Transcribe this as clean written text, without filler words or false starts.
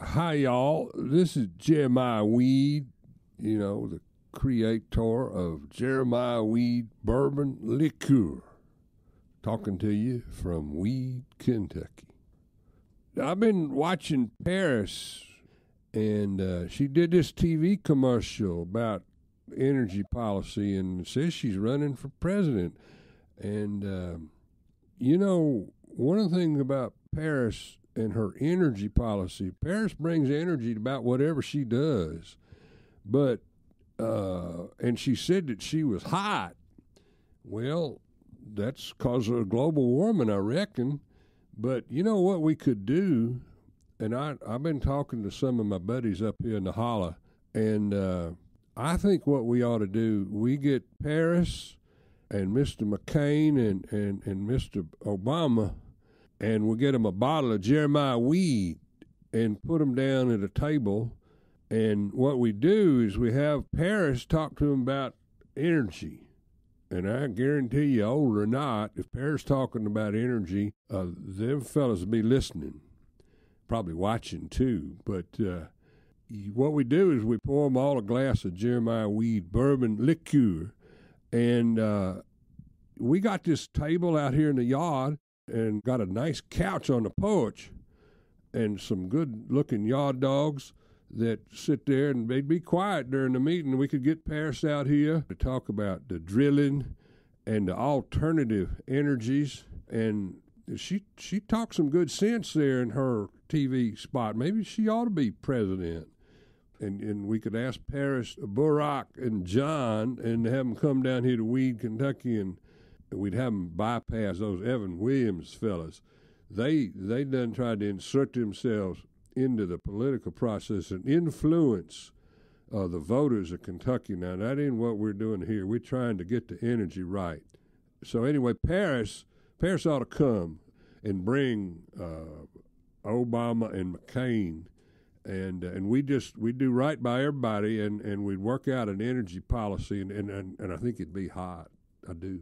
Hi, y'all. This is Jeremiah Weed, the creator of Jeremiah Weed Bourbon Liqueur, talking to you from Weed, Kentucky. I've been watching Paris, and she did this TV commercial about energy policy and says she's running for president. And, one of the things about Paris and her energy policy, Paris brings energy to about whatever she does. But, and she said that she was hot. Well, that's because of global warming, I reckon. But you know what we could do? And I've been talking to some of my buddies up here in the holler, and I think what we ought to do, we get Paris and Mr. McCain and Mr. Obama, and we'll get them a bottle of Jeremiah Weed and put them down at a table. And what we do is we have Paris talk to them about energy. And I guarantee you, old or not, if Paris talking about energy, them fellas will be listening, probably watching too. But what we do is we pour them all a glass of Jeremiah Weed Bourbon Liqueur. And we got this table out here in the yard and got a nice couch on the porch and some good-looking yard dogs that sit there, and they'd be quiet during the meeting. We could get Paris out here to talk about the drilling and the alternative energies. And she talked some good sense there in her TV spot. Maybe she ought to be president. And we could ask Paris, Barack, and John, and have them come down here to Weed, Kentucky, and we'd have them bypass those Evan Williams fellas. They done tried to insert themselves into the political process and influence the voters of Kentucky. Now, that ain't what we're doing here. We're trying to get the energy right. So anyway, Paris ought to come and bring Obama and McCain, and we do right by everybody, and we'd work out an energy policy, and I think it'd be hot. I do.